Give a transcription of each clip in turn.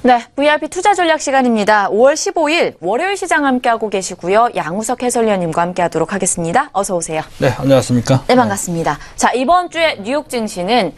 네, VIP 투자 전략 시간입니다. 5월 15일 월요일 시장 함께하고 계시고요. 양우석 해설위원님과 함께하도록 하겠습니다. 어서 오세요. 네, 안녕하십니까? 네, 반갑습니다. 자, 이번 주에 뉴욕 증시는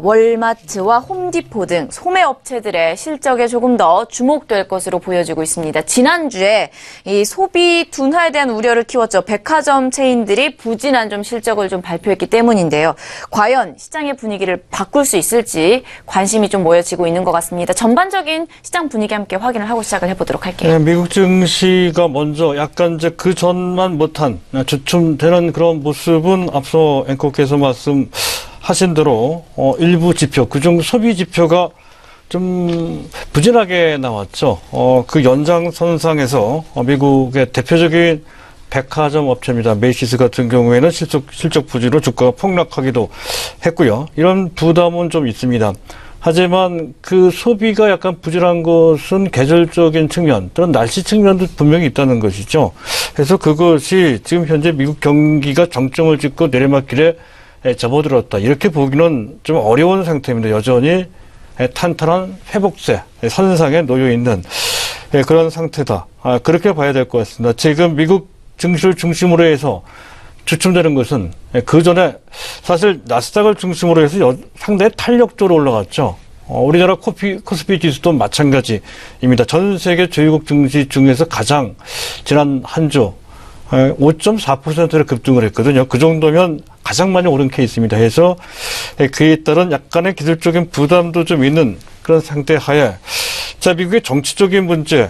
월마트와 홈디포 등 소매업체들의 실적에 조금 더 주목될 것으로 보여지고 있습니다. 지난주에 이 소비 둔화에 대한 우려를 키웠죠. 백화점 체인들이 부진한 좀 실적을 좀 발표했기 때문인데요. 과연 시장의 분위기를 바꿀 수 있을지 관심이 좀 모여지고 있는 것 같습니다. 전반적인 시장 분위기 함께 확인을 하고 시작을 해보도록 할게요. 네, 미국 증시가 먼저 약간 이제 그 전만 못한 주춤되는 그런 모습은 앞서 앵커께서 말씀하신 대로 일부 지표, 그중 소비 지표가 좀 부진하게 나왔죠. 그 연장선상에서 미국의 대표적인 백화점 업체입니다. 메이시스 같은 경우에는 실적 부진으로 주가가 폭락하기도 했고요. 이런 부담은 좀 있습니다. 하지만 그 소비가 약간 부진한 것은 계절적인 측면 또는 날씨 측면도 분명히 있다는 것이죠. 그래서 그것이 지금 현재 미국 경기가 정점을 찍고 내리막길에 접어들었다. 이렇게 보기는 좀 어려운 상태입니다. 여전히 탄탄한 회복세 선상에 놓여 있는 그런 상태다. 그렇게 봐야 될 것 같습니다. 지금 미국 증시를 중심으로 해서 주춤되는 것은 그 전에 사실 나스닥을 중심으로 해서 상당히 탄력적으로 올라갔죠. 우리나라 코스피 지수도 마찬가지입니다. 전 세계 주요국 증시 중에서 가장 지난 한 주 5.4%를 급등을 했거든요. 그 정도면 가장 많이 오른 케이스입니다. 해서 그에 따른 약간의 기술적인 부담도 좀 있는 그런 상태 하에 자, 미국의 정치적인 문제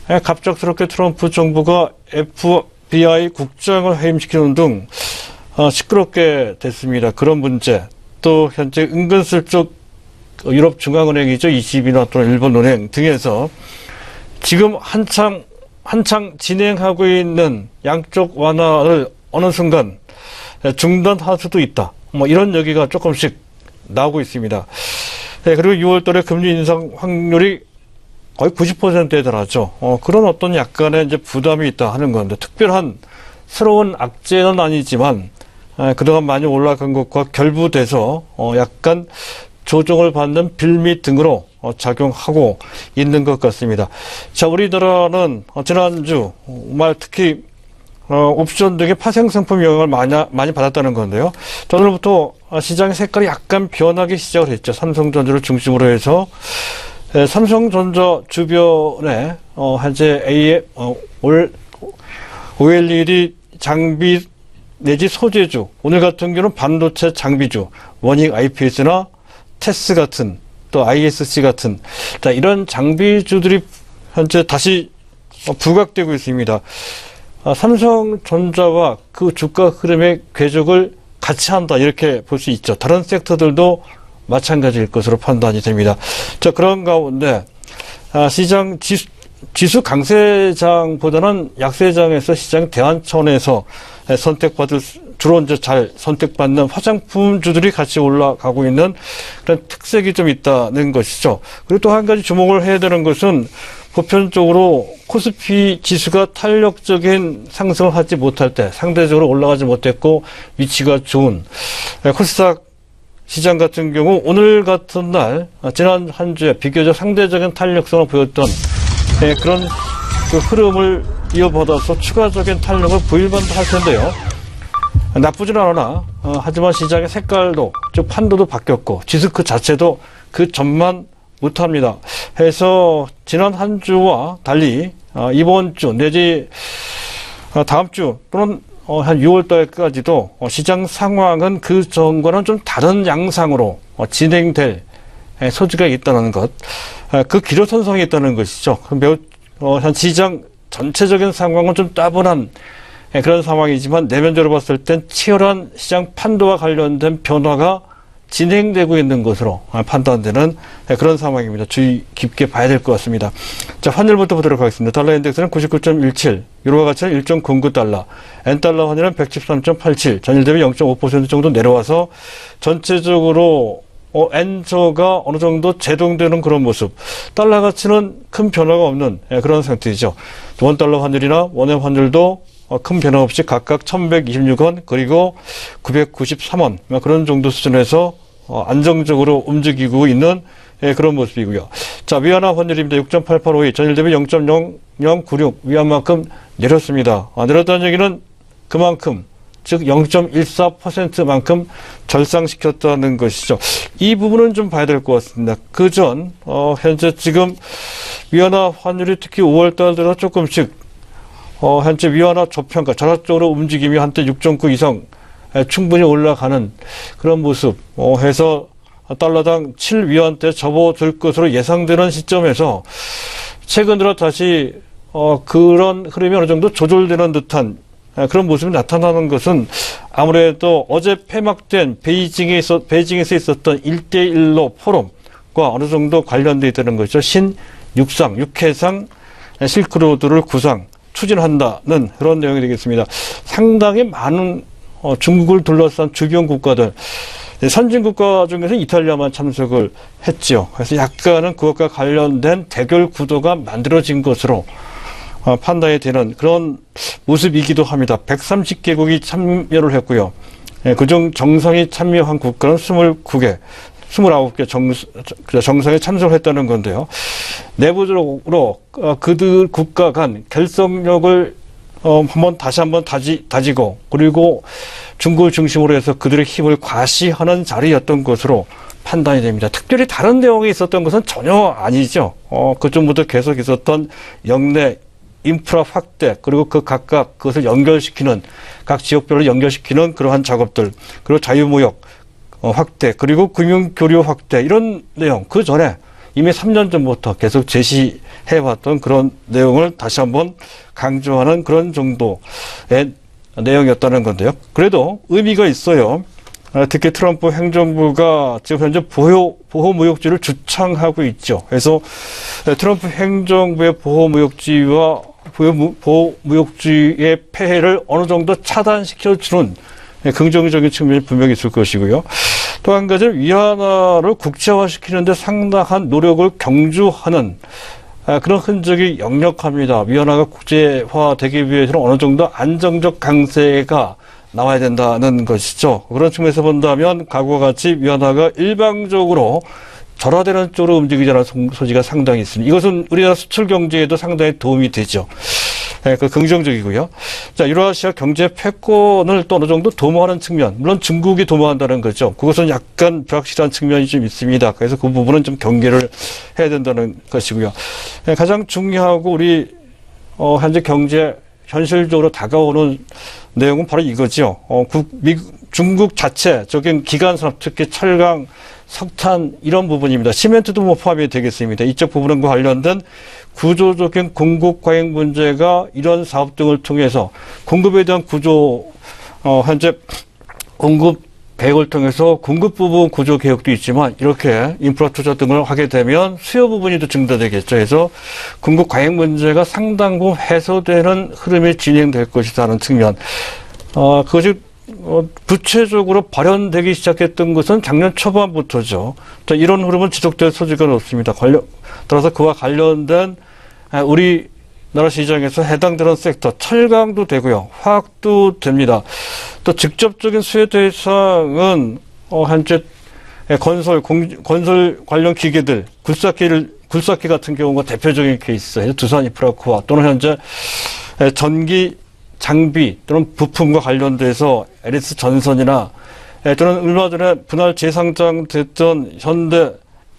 갑작스럽게 트럼프 정부가 FBI 국장을 해임시키는 등 시끄럽게 됐습니다. 그런 문제. 또 현재 은근슬쩍 유럽중앙은행이죠. ECB나 또는 일본은행 등에서 지금 한창 진행하고 있는 양쪽 완화를 어느 순간 중단할 수도 있다. 이런 얘기가 조금씩 나오고 있습니다. 네, 그리고 6월 달에 금리 인상 확률이 거의 90%에 달하죠. 그런 어떤 약간의 이제 부담이 있다 하는 건데, 특별한 새로운 악재는 아니지만, 그동안 많이 올라간 것과 결부돼서, 약간 조정을 받는 빌미 등으로 작용하고 있는 것 같습니다. 자, 우리나라는 지난주, 특히, 옵션 등의 파생상품 영향을 많이 받았다는 건데요. 오늘부터 시장의 색깔이 약간 변하기 시작을 했죠. 삼성전자를 중심으로 해서, 삼성전자 주변에 현재 OLED 장비 내지 소재주, 오늘 같은 경우는 반도체 장비주, 원익 IPS나 테스 같은 또 ISC 같은 자, 이런 장비주들이 현재 다시 부각되고 있습니다. 삼성전자와 그 주가 흐름의 궤적을 같이 한다 이렇게 볼 수 있죠. 다른 섹터들도 마찬가지일 것으로 판단이 됩니다. 자, 그런 가운데 시장 지수 강세장보다는 약세장에서 시장 대안천에서 주로 이제 잘 선택받는 화장품주들이 같이 올라가고 있는 그런 특색이 좀 있다는 것이죠. 그리고 또 한 가지 주목을 해야 되는 것은 보편적으로 코스피 지수가 탄력적인 상승을 하지 못할 때 상대적으로 올라가지 못했고 위치가 좋은 코스닥 시장 같은 경우 오늘 같은 날 지난 한 주에 비교적 상대적인 탄력성을 보였던 그런 그 흐름을 이어받아서 추가적인 탄력을 보일 만도 할 텐데요. 나쁘진 않으나 하지만 시장의 색깔도 즉 판도도 바뀌었고 지수 그 자체도 그 전만 못합니다. 해서 지난 한 주와 달리 이번 주 내지 다음 주 또는 한 6월 달까지도 시장 상황은 그 전과는 좀 다른 양상으로 진행될 소지가 있다는 것, 그 기로선상에 있다는 것이죠. 매우 현 시장 전체적인 상황은 좀 따분한 그런 상황이지만 내면적으로 봤을 땐 치열한 시장 판도와 관련된 변화가 진행되고 있는 것으로 판단되는 그런 상황입니다. 주의 깊게 봐야 될 것 같습니다. 자, 환율부터 보도록 하겠습니다. 달러 인덱스는 99.17, 유로화 가치는 1.09달러, 엔달러 환율은 113.87, 전일 대비 0.5% 정도 내려와서 전체적으로 엔저가 어느 정도 제동되는 그런 모습. 달러 가치는 큰 변화가 없는 그런 상태이죠. 원달러 환율이나 원의 환율도 큰 변화 없이 각각 1126원 그리고 993원 그런 정도 수준에서 안정적으로 움직이고 있는 예, 그런 모습이고요. 자, 위안화 환율입니다. 6.8852, 전일 대비 0.0096, 위안만큼 내렸습니다. 내렸다는 얘기는 그만큼, 즉 0.14%만큼 절상시켰다는 것이죠. 이 부분은 좀 봐야 될 것 같습니다. 그전 현재 지금 위안화 환율이 특히 5월달 들어 조금씩 현재 위안화 저평가 전압적으로 움직임이 한때 6.9 이상 충분히 올라가는 그런 모습 해서 달러당 7위안대 접어들 것으로 예상되는 시점에서 최근 들어 다시 그런 흐름이 어느 정도 조절되는 듯한 그런 모습이 나타나는 것은 아무래도 어제 폐막된 베이징에서 있었던 1대1로 포럼과 어느 정도 관련되어 있다는 거죠. 육해상 실크로드를 추진한다는 그런 내용이 되겠습니다. 상당히 많은 중국을 둘러싼 주변 국가들, 선진 국가 중에서 이탈리아만 참석을 했죠. 그래서 약간은 그것과 관련된 대결 구도가 만들어진 것으로 판단이 되는 그런 모습이기도 합니다. 130개국이 참여를 했고요. 그중 정상이 참여한 국가는 29개, 29개 정상에 참석을 했다는 건데요. 내부적으로 그들 국가 간 결속력을 다시 한번 다지고 그리고 중국을 중심으로 해서 그들의 힘을 과시하는 자리였던 것으로 판단이 됩니다. 특별히 다른 내용이 있었던 것은 전혀 아니죠. 그전부터 계속 있었던 역내 인프라 확대 그리고 그 각각 그것을 연결시키는 각 지역별로 연결시키는 그러한 작업들 그리고 자유무역 확대 그리고 금융교류 확대 이런 내용 그 전에 이미 3년 전부터 계속 제시해왔던 그런 내용을 다시 한번 강조하는 그런 정도의 내용이었다는 건데요. 그래도 의미가 있어요. 특히 트럼프 행정부가 지금 현재 보호무역주의를 주창하고 있죠. 그래서 트럼프 행정부의 보호무역주의와 보호무역주의의 폐해를 어느 정도 차단시켜주는 긍정적인 측면이 분명히 있을 것이고요. 또 한 가지는 위안화를 국제화시키는 데 상당한 노력을 경주하는 그런 흔적이 역력합니다. 위안화가 국제화되기 위해서는 어느 정도 안정적 강세가 나와야 된다는 것이죠. 그런 측면에서 본다면 과거와 같이 위안화가 일방적으로 절하되는 쪽으로 움직이지 않은 소지가 상당히 있습니다. 이것은 우리나라 수출 경제에도 상당히 도움이 되죠. 그 긍정적이고요. 자, 유라시아 경제 패권을 또 어느 정도 도모하는 측면, 물론 중국이 도모한다는 거죠. 그것은 약간 불확실한 측면이 좀 있습니다. 그래서 그 부분은 좀 경계를 해야 된다는 것이고요. 가장 중요하고 우리 현재 경제 현실적으로 다가오는 내용은 바로 이거죠. 중국 자체적인 기간 산업, 특히 철강, 석탄 이런 부분입니다. 시멘트도 뭐 포함이 되겠습니다. 이쪽 부분과 관련된 구조적인 공급 과잉 문제가 이런 사업 등을 통해서 공급에 대한 현재 공급 계획을 통해서 공급 부분 구조 개혁도 있지만 이렇게 인프라 투자 등을 하게 되면 수요 부분이 더 증대되겠죠. 그래서 공급 과잉 문제가 상당 부분 해소되는 흐름이 진행될 것이라는 측면. 그것이 구체적으로 발현되기 시작했던 것은 작년 초반부터죠. 자, 이런 흐름은 지속될 소지가 높습니다. 따라서 그와 관련된 우리나라 시장에서 해당되는 섹터, 철강도 되고요. 화학도 됩니다. 또 직접적인 수혜 대상은 현재 건설 관련 기계들, 굴삭기 같은 경우가 대표적인 케이스예요. 두산 이프라코아 또는 현재 전기 장비 또는 부품과 관련돼서 LS 전선이나 또는 얼마 전에 분할 재상장됐던 현대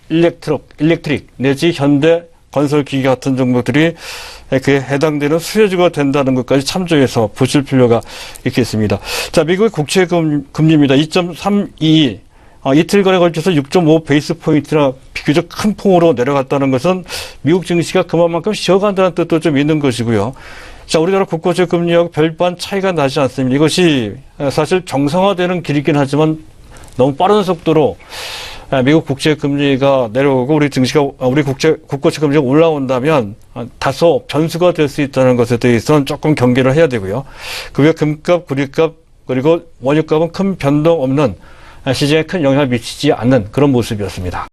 일렉트릭 내지 현대 건설기기 같은 정보들이 그에 해당되는 수혜주가 된다는 것까지 참조해서 보실 필요가 있겠습니다. 자, 미국의 국채금리입니다. 2.322 이틀간에 걸쳐서 6.5 베이스 포인트나 비교적 큰 폭으로 내려갔다는 것은 미국 증시가 그만큼 쉬어간다는 뜻도 좀 있는 것이고요. 자, 우리나라 국고채 금리하고 별반 차이가 나지 않습니다. 이것이 사실 정상화되는 길이긴 하지만 너무 빠른 속도로 미국 국채 금리가 내려오고 우리 국고채 금리가 올라온다면 다소 변수가 될 수 있다는 것에 대해서는 조금 경계를 해야 되고요. 그 외 금값, 구리값 그리고 원유값은 큰 변동 없는 시장에 큰 영향을 미치지 않는 그런 모습이었습니다.